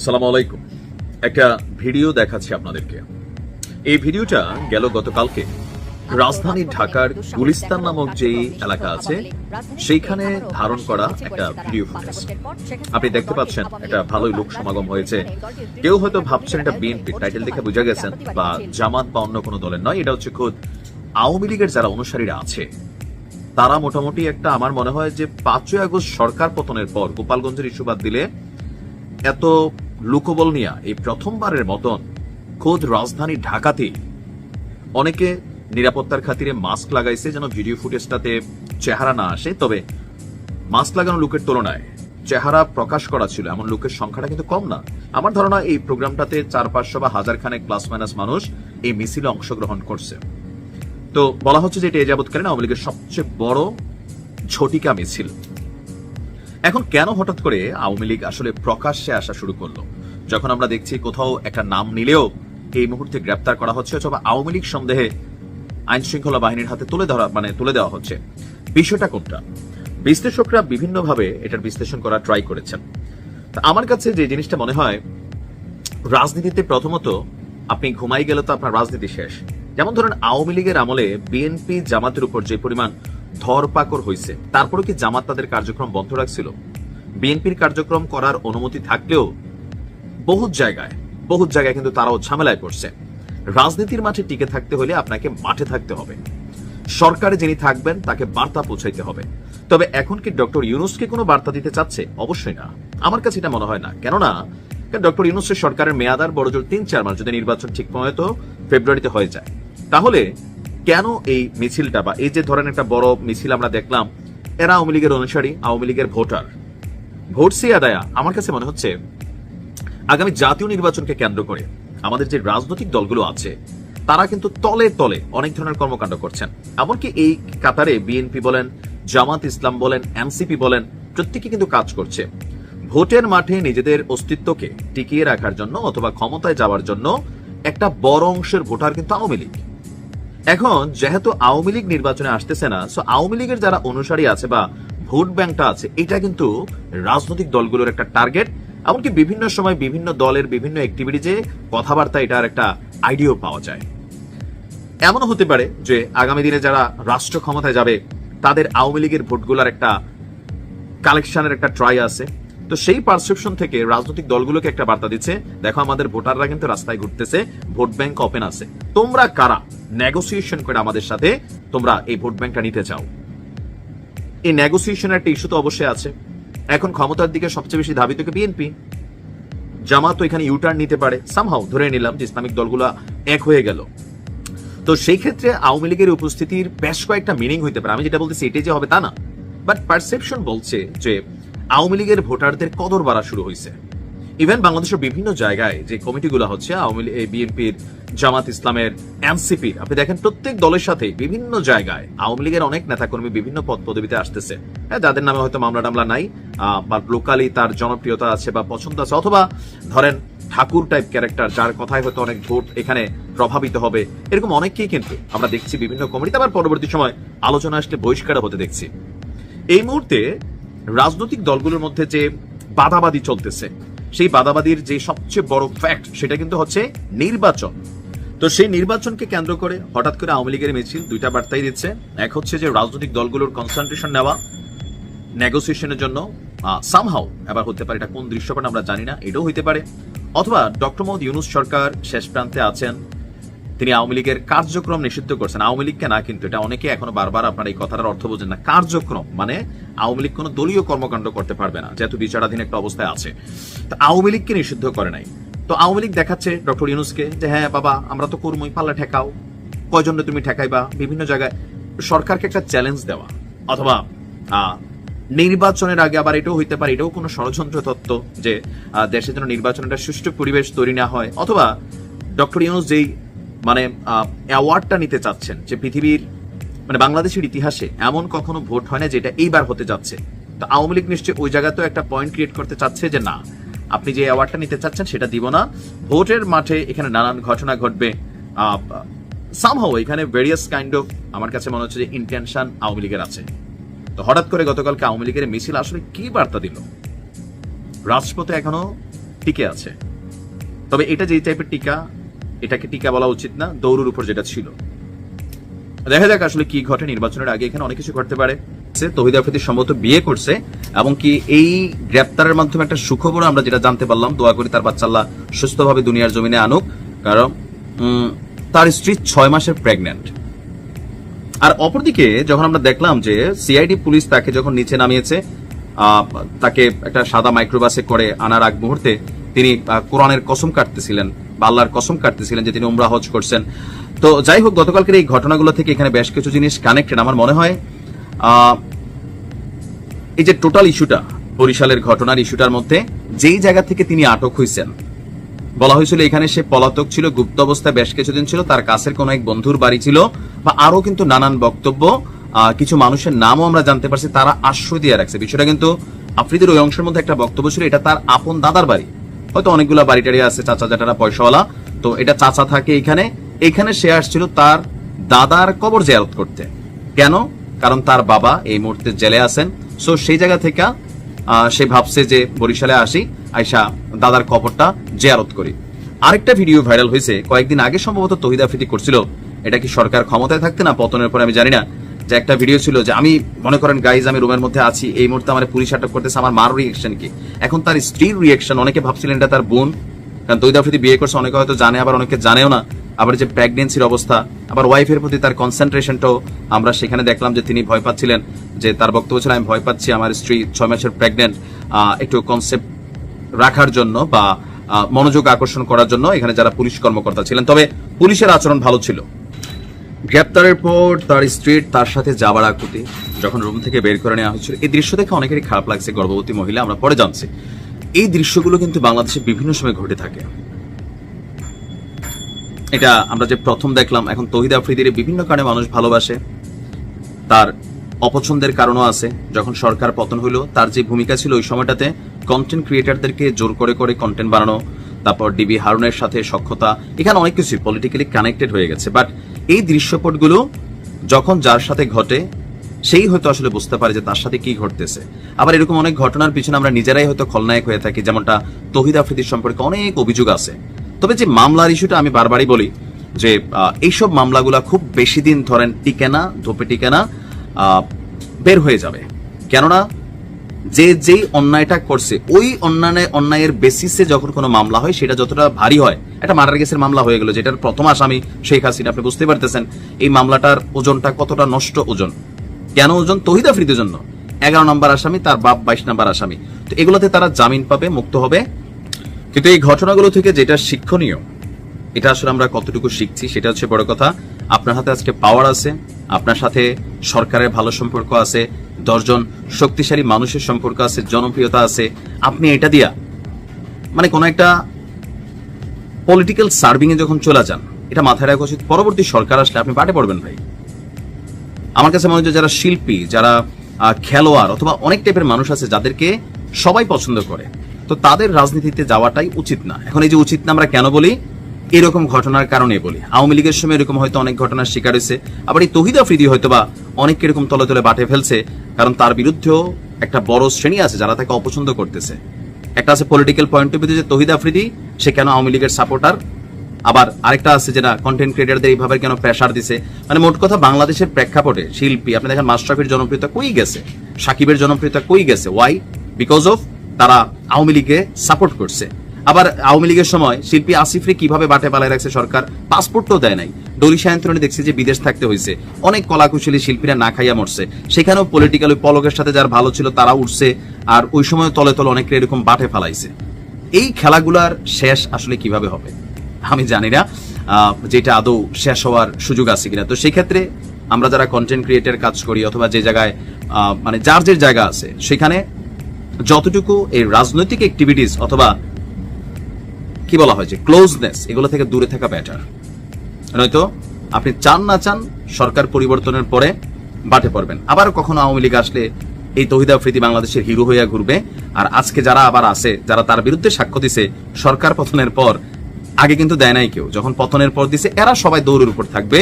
সালাম আলাইকুম। একটা ভিডিও দেখাচ্ছি আপনাদেরকে। এই ভিডিওটা গেল গতকালকে রাজধানী ঢাকার গুলিস্তান নামক যে এলাকা আছে সেইখানে ধারণ করা একটা ভিডিও ফুটেজ। আপনি দেখতে পাচ্ছেন একটা ভালোই লোক সমাগম হয়েছে। কেউ হয়তো ভাবছেন এটা বিএনপি, টাইটেল দেখে বুঝে গেছেন, বা জামাত বা অন্য কোনো দলের নয়। এটা হচ্ছে খোদ আওয়ামী লীগের যারা অনুসারীরা আছে তারা মোটামুটি একটা, আমার মনে হয় যে 5ই আগস্ট সরকার পতনের পর গোপালগঞ্জের ইস্যু বাদ দিলে এত লোকবল নিয়ে এই প্রথমবারের মতন খোদ রাজধানী ঢাকাতে অনেকে নিরাপত্তার খাতিরে মাস্ক লাগাইছে যেন ভিডিও ফুটেজটাতে চেহারা না আসে। তবে মাস্ক লাগানো লোকের তুলনায় চেহারা প্রকাশ করা ছিল এমন লোকের সংখ্যাটা কিন্তু কম না। আমার ধারণা এই প্রোগ্রামটাতে 400-500 বা 1000 খানেক প্লাস মাইনাস মানুষ এই মিছিলে অংশগ্রহণ করছে। তো বলা হচ্ছে যে এটা এ যাবৎকালীন আওয়ামী লীগের সবচেয়ে বড় ঝটিকা মিছিল। এখন কেন হঠাৎ করে আওয়ামী লীগ আসলে প্রকাশ্যে আসা শুরু করলো? যখন আমরা দেখছি কোথাও একটা নাম নিলেও এই মুহূর্তে গ্রেপ্তার করা হচ্ছে অথবা আওয়ামী লীগ সন্দেহে আইন শৃঙ্খলা বাহিনীর হাতে তুলে দেওয়া হচ্ছে, বিষয়টা কোনটা? বিশ্লেষকরা বিভিন্নভাবে এটার বিশ্লেষণ করা ট্রাই করেছেন। আমার কাছে যে জিনিসটা মনে হয়, রাজনীতিতে প্রথমত আপনি ঘুমাই গেলে তো আপনার রাজনীতি শেষ। যেমন ধরেন আওয়ামী লীগের আমলে বিএনপি জামাতের উপর যে পরিমাণ ধরপাকড় হয়েছে, তারপরে কি জামাত তাদের কার্যক্রম বন্ধ রাখছিল? বিএনপির কার্যক্রম করার অনুমতি থাকলেও বহু জায়গায় কিন্তু তারাও ঝামেলায় পড়ছে। রাজনীতির মাঠে টিকে থাকতে হলে আপনাকে মাঠে থাকতে হবে, সরকারে যিনি থাকবেন তাকে বার্তা পৌঁছাইতে হবে। তবে এখন কি ডক্টর ইউনূসকে কোনো বার্তা দিতে চাচ্ছে? অবশ্যই না, আমার কাছে এটা মনে হয় না। কেননা ডক্টর ইউনূসের সরকারের মেয়াদ আর বড়জোর 3-4 মাস, যদি নির্বাচন ঠিক মতো ফেব্রুয়ারিতে হয়ে যায়, তাহলে কেন এই মিছিলটা বা এই যে ধরেন একটা বড় মিছিল আমরা দেখলাম, এরা আওয়ামী লীগের অনুসারী, আওয়ামী লীগের ভোটার, ভোট সে আদায়া। আমার কাছে মনে হচ্ছে আগামী জাতীয় নির্বাচনকে কেন্দ্র করে আমাদের যে রাজনৈতিক দলগুলো আছে তারা কিন্তু তলে তলে অনেক ধরনের কর্মকাণ্ড করছেন। এমনকি এই কাতারে বিএনপি বলেন, জামাত ইসলাম বলেন, এনসিপি বলেন, প্রত্যেকে কিন্তু কাজ করছে ভোটের মাঠে নিজেদের অস্তিত্বকে টিকিয়ে রাখার জন্য অথবা ক্ষমতায় যাওয়ার জন্য। একটা বড় অংশের ভোটার কিন্তু আওয়ামী লীগ। এখন যেহেতু আওয়ামী লীগ নির্বাচনে আসতেছে না, সো আওয়ামী লীগের যারা অনুসারী আছে বা ভোট ব্যাংকটা আছে, এটা কিন্তু রাজনৈতিক দলগুলোর একটা টার্গেট। এমনকি বিভিন্ন সময় বিভিন্ন দলের বিভিন্ন অ্যাক্টিভিটিজে কথাবার্তা এটার একটা আইডিয়া পাওয়া যায়। এমনও হতে পারে যে আগামী দিনে যারা রাষ্ট্র ক্ষমতায় যাবে তাদের আওয়ামী লীগের ভোটগুলোর একটা কালেকশনের একটা ট্রাই আছে। তো সেই পারসেপশন থেকে রাজনৈতিক দলগুলোকে একটা বার্তা দিচ্ছে, দেখো আমাদের ভোটাররা কিন্তু রাস্তায় ঘুরতেছে, ভোট ব্যাংক ওপেন আছে, তোমরা কারা নেগোসিয়েশন করে আমাদের সাথে তোমরা এই ভোট ব্যাংকটা নিতে চাও। এই নেগোসিয়েশনের একটা ইস্যু তো অবশ্যই আছে। এখন ক্ষমতার দিকে সবচেয়ে বেশি ধাবিত কে? বিএনপি। জামাত তো এখানে ইউটার্ন নিতে পারে, সামহাও ধরে নিলাম যে ইসলামিক দলগুলো এক হয়ে গেল। তো সেই ক্ষেত্রে আওয়ামী লীগের উপস্থিতির বেশ কয়েকটা মিনিং হইতে পারে। আমি যেটা বলতেছি এটাই যে হবে তা না, বাট পারসেপশন বলছে যে আওয়ামী লীগের ভোটারদের কদর বাড়া শুরু হয়েছে। ইভেন বাংলাদেশের বিভিন্ন জায়গায় যে কমিটিগুলো হচ্ছে আওয়ামী লীগ, বিএনপির, জামাত ইসলামের, এনসিপির, আপনি দেখেন প্রত্যেক দলের সাথে বিভিন্ন জায়গায় আওয়ামী লীগের অনেক নেতাকর্মী বিভিন্ন পদ পদবিতে আসতেছে, যাদের নামে হয়তো মামলা টামলা নাই, বা লোকালি তার জনপ্রিয়তা আছে বা পছন্দ আছে, অথবা ধরেন ঠাকুর টাইপ ক্যারেক্টার যার কথায় হয়তো অনেক ভোট এখানে প্রভাবিত হবে, এরকম অনেককেই কিন্তু আমরা দেখছি বিভিন্ন কমিটিতে, আবার পরবর্তী সময় আলোচনা আসলে বহিষ্কার হতে দেখছি। এই মুহূর্তে রাজনৈতিক দলগুলোর মধ্যে যে বাদাবাদি চলতেছে, সেই বাদাবাদির যে সবচেয়ে বড় ফ্যাক্ট সেটা কিন্তু হচ্ছে নির্বাচন। তো সেই নির্বাচনকে কেন্দ্র করে হঠাৎ করে আওয়ামী লীগের মিছিল দুইটা বার্তাই দিচ্ছে। এক হচ্ছে যে রাজনৈতিক দলগুলোর কনসেন্ট্রেশন নেওয়া নেগোসিয়েশনের জন্য, সামহাও এবার হতে পারে, এটা কোন দৃশ্যপট আমরা জানি না, এটাও হইতে পারে। অথবা ডক্টর মোহাম্মদ ইউনূস সরকার শেষ প্রান্তে আছেন, তিনি আওয়ামী লীগের কার্যক্রম নিষিদ্ধ করছেন, আওয়ামী লীগকে না। কিন্তু এটা অনেকে এখনো বারবার আপনার এই কথাটার অর্থ বোঝেন না। কার্যক্রম মানে আওয়ামী লীগ কোনো দলীয় কর্মকাণ্ড করতে পারবে না, যেহেতু বিচারাধীন একটা অবস্থায় আছে। তো আওয়ামী লীগকে নিষিদ্ধ করে নাই। তো আওয়ামী লীগ দেখাচ্ছে ডক্টর ইউনূসকে যে হ্যাঁ বাবা আমরা তো কর্মই, পাল্লা ঠেকাও, কয়জনে তুমি ঠেকাইবা। বিভিন্ন জায়গায় সরকারকে একটা চ্যালেঞ্জ দেওয়া, অথবা নির্বাচনের আগে আবার এটাও হইতে পারে, এটাও কোনো ষড়যন্ত্র তত্ত্ব যে দেশের জন্য নির্বাচনের একটা সুষ্ঠু পরিবেশ তৈরি না হয়। অথবা ডক্টর ইউনূস যেই মানে অ্যাওয়ার্ডটা নিতে চাচ্ছেন, যে পৃথিবীর মানে বাংলাদেশের ইতিহাসে এমন কখনো ভোট হয় না যেটা এইবার হতে যাচ্ছে। তো আওয়ামী লীগ নিশ্চয়ই ওই জায়গাতেও একটা পয়েন্ট ক্রিয়েট করতে চাচ্ছে যে না, আপনি যে অ্যাওয়ার্ডটা নিতে চাচ্ছেন সেটা দিব না। ভোটের মাঠে এখানে নানান ঘটনা ঘটবে, সামহাও এখানে ভেরিয়াস কাইন্ড অফ আমার কাছে মনে হচ্ছে যে ইন্টেনশন আওয়ামী লীগের আছে। তো হঠাৎ করে গতকালকে আওয়ামী লীগের মিছিল আসলে কি বার্তা দিল? রাজপথে এখনো টিকে আছে। তবে এটা যেই টাইপের টিকা, এটাকে টিকা বলা উচিত না, দৌড়ের উপর যেটা ছিল। দেখা যাক আসলে কি ঘটে নির্বাচনের আগে। এখানে অনেক কিছু ঘটতে পারে। তৌহিদ আফ্রিদি সম্ভবত বিয়ে করছে, এবং কি এই গ্রেপ্তারের মাধ্যমে একটা সুখবর আমরা যেটা জানতে পারলাম, দোয়া করি তার বাচ্চা আল্লাহ সুস্থভাবে দুনিয়ার জমিনে আনুক, কারণ তার স্ত্রী 6 মাসের প্রেগন্যান্ট। আর অপরদিকে যখন আমরা দেখলাম যে সিআইডি পুলিশ তাকে যখন নিচে নামিয়েছে, তাকে একটা সাদা মাইক্রোবাসে করে আনার আগ মুহূর্তে তিনি কোরআনের কসম কাটতেছিলেন বা আল্লাহর কসম কাটতেছিলেন যে তিনি উমরা হজ করছেন। তো যাই হোক, গতকালকের এই ঘটনাগুলো থেকে এখানে বেশ কিছু জিনিস কানেক্টেড। আমার মনে হয় এই যে টোটাল ইস্যুটা, বরিশালের ঘটনার ইস্যুটার মধ্যে যেই জায়গা থেকে তিনি আটক হয়েছেন, বলা হয়েছিল এখানে সে পলাতক ছিল, গুপ্ত অবস্থায় বেশ কিছুদিন ছিল, তার কাছের কোন এক বন্ধুর বাড়ি ছিল, বা আরো কিন্তু নানান বক্তব্য, কিছু মানুষের নামও আমরা জানতে পারছি, তারা আশ্রয় দিয়ে রাখছে। বিষয়টা কিন্তু আফ্রিদির ওই অংশের মধ্যে একটা বক্তব্য ছিল এটা তার আপন দাদার বাড়ি, হয়তো অনেকগুলো বাড়ি টাড়ি আছে, চাচা জাটারা পয়সাওয়ালা, তো এটা চাচা থাকে এখানে সে আসছিল তার দাদার কবর জিয়ারত করতে। কেন? কারণ তার বাবা এই মুহূর্তে জেলে আছেন। সো সেই জায়গা থেকে সে ভাবছে যে বরিশালে আসি, আইসা দাদার কবরটা জিয়ারত করি। আরেকটা ভিডিও ভাইরাল হয়েছে কয়েকদিন আগে, সম্ভবত তৌহিদ আফ্রিদি করছিল, এটা কি সরকার ক্ষমতায় থাকতে না পতনের পরে আমি জানি না, যে একটা ভিডিও ছিল যে আমি মনে করেন গাইজ আমি রুমের মধ্যে আছি, এই মুহূর্তে আমার পুলিশ আটক করতেছে, আমার মার রিয়েকশন কি? এখন তার স্ত্রীর রিয়েকশন, অনেকে ভাবছিলেন এটা তার বোন, কারণ তৌহিদ আফ্রিদি বিয়ে করছে, অনেকে হয়তো জানে, আবার অনেকে জানেও না। আবার যে প্রেগনেন্সির অবস্থা, আবার ওয়াইফের প্রতি তার কনসেন্ট্রেশনটাও আমরা সেখানে দেখলাম যে তিনি ভয় পাচ্ছিলেন, যে তার বক্তব্য ছিল আমি ভয় পাচ্ছি আমার স্ত্রী 6 মাসের প্রেগনেন্ট, একটু কনসেপ্ট রাখার জন্য বা মনোযোগ আকর্ষণ করার জন্য এখানে যারা পুলিশ কর্মকর্তা ছিলেন। তবে পুলিশের আচরণ ভালো ছিল। গ্রেপ্তারের পর তার স্ত্রীর তার সাথে যাবার আকুতি যখন রুম থেকে বের করে নেওয়া হয়েছিল, এই দৃশ্য দেখে অনেকেরই খারাপ লাগছে, গর্ভবতী মহিলা, আমরা পরে জানছি। এই দৃশ্যগুলো কিন্তু বাংলাদেশে বিভিন্ন সময় ঘটে থাকে। এটা আমরা যে প্রথম দেখলাম, এখন তৌহিদ আফ্রিদির বিভিন্ন কারণে মানুষ ভালোবাসে, তার অপছন্দের কারণও আছে। যখন সরকার পতন হলো, তার যে ভূমিকা ছিল ওই সময়টাতে কন্টেন্ট ক্রিয়েটারদেরকে জোর করে করে কন্টেন্ট বানানো, তারপর ডিবি হারুনের সাথে সখ্যতা, এখানে অনেক কিছু পলিটিক্যালি কানেক্টেড হয়ে গেছে। বাট এই দৃশ্যপটগুলো যখন যার সাথে ঘটে, সেই হয়তো আসলে বুঝতে পারে যে তার সাথে কি ঘটতেছে। আবার এরকম অনেক ঘটনার পিছনে আমরা নিজেরাই হয়তো খলনায়ক হয়ে থাকি, যেমনটা তৌহিদ আফ্রিদির সম্পর্কে অনেক অভিযোগ আছে। তবে যে মামলার ইস্যুটা আমি বারবারই বলি যে এইসব মামলাগুলা খুব বেশি দিন ধরেন টিকে না, ধোপে টিকে না, বের হয়ে যাবে। কেননা যেই অন্যায়টা করছে ওই অন্যায়ের বেসিসে যখন কোনো মামলা হয়, সেটা যতটা ভারী হয়, একটা মার্ডার কেসের মামলা হয়ে গেল, যেটার প্রথম আসামি শেখ হাসিনা, আপনি বুঝতে পারতেছেন এই মামলাটার ওজনটা কতটা নষ্ট ওজন। কেন ওজন? তৌহিদ আফ্রিদির জন্য 11 নম্বর আসামি, তার বাপ 22 নম্বর আসামি। তো এগুলোতে তারা জামিন পাবে, মুক্ত হবে। কিন্তু এই ঘটনাগুলো থেকে যেটা শিক্ষণীয়, এটা আসলে আমরা কতটুকু শিখছি সেটা হচ্ছে বড় কথা। আপনার হাতে আজকে পাওয়ার আছে, আপনার সাথে সরকারের ভালো সম্পর্ক আছে, 10 জন শক্তিশালী মানুষের সম্পর্ক আছে, জনপ্রিয়তা আছে, আপনি এটা দিয়া মানে কোন একটা পলিটিক্যাল সার্ভিং এ যখন চলে যান, এটা মাথায় রাখা উচিত। পরবর্তী সরকার আসলে আপনি পাটে পড়বেন ভাই। আমার কাছে মনে হয় যারা শিল্পী, যারা খেলোয়াড় অথবা অনেক টাইপের মানুষ আছে যাদেরকে সবাই পছন্দ করে, তো তাদের রাজনীতিতে যাওয়াটাই উচিত না। এখন এই যে উচিত না আমরা কেন বলি, এরকম ঘটনার কারণে বলি। আওয়ামী লীগের সময় এরকম হয়তো অনেক ঘটনার শিকার হয়েছে, আবার এই তৌহিদ আফ্রিদি হয়তো বা অনেককে এরকম তলে তলে বাটে ফেলছে, কারণ তার বিরুদ্ধেও একটা বড় শ্রেণী আছে যারা তাকে অপছন্দ করতেছে। একটা আছে পলিটিক্যাল পয়েন্ট অফ ভিউ যে তৌহিদ আফ্রিদি সে কেন আওয়ামী লীগের সাপোর্টার, আবার আরেকটা আছে যেটা কন্টেন্ট ক্রিয়েটারদের এইভাবে কেন প্রেসার দিছে। মানে মোট কথা বাংলাদেশের প্রেক্ষাপটে শিল্পী, আপনি দেখেন মাশরাফির জনপ্রিয়তা কই গেছে, সাকিবের জনপ্রিয়তা কই গেছে, ওয়াই? বিকজ অফ তারা আওয়ামী লীগকে সাপোর্ট করছে। আবার আওয়ামী লীগের সময় শিল্পী আসিফরে কিভাবে বাটে পালায় রাখছে সরকার, পাসপোর্টও দেয় নাই। ডলি সায়ন্তনে দেখছি যে বিদেশ থাকতে হয়েছে, অনেক কলাকুশলী শিল্পীরা না খাইয়া মরছে, সেখানেও পলিটিক্যাল পলকের সাথে যারা ভালো ছিল তারা উঠছে, আর ওই সময় তলে তলে অনেকে এরকম বাটে ফালাইছে। এই খেলাগুলার শেষ আসলে কিভাবে হবে আমি জানি না, যেটা আদৌ শেষ হওয়ার সুযোগ আছে কিনা। তো সেই ক্ষেত্রে আমরা যারা কন্টেন্ট ক্রিয়েটর কাজ করি অথবা যে জায়গায় মানে যার যে জায়গা আছে, সেখানে যতটুকু এই রাজনৈতিক অ্যাক্টিভিটিস অথবা কি বলা হয় যে ক্লোজনেস, এগুলো থেকে দূরে থাকা বেটার। নয়তো আপনি চান না চান সরকার পরিবর্তনের পরে বাটে পড়বেন। আবার কখনো আওয়ামী লীগ আসলে এই তৌহিদ আফ্রিদি বাংলাদেশের হিরো হইয়া ঘুরবে। আর আজকে যারা আবার আছে, যারা তার বিরুদ্ধে সাক্ষ্য দিছে সরকার পতনের পর, আগে কিন্তু দেয় নাই কেউ, যখন পতনের পর দিছে এরা সবাই দৌড়ের উপর থাকবে,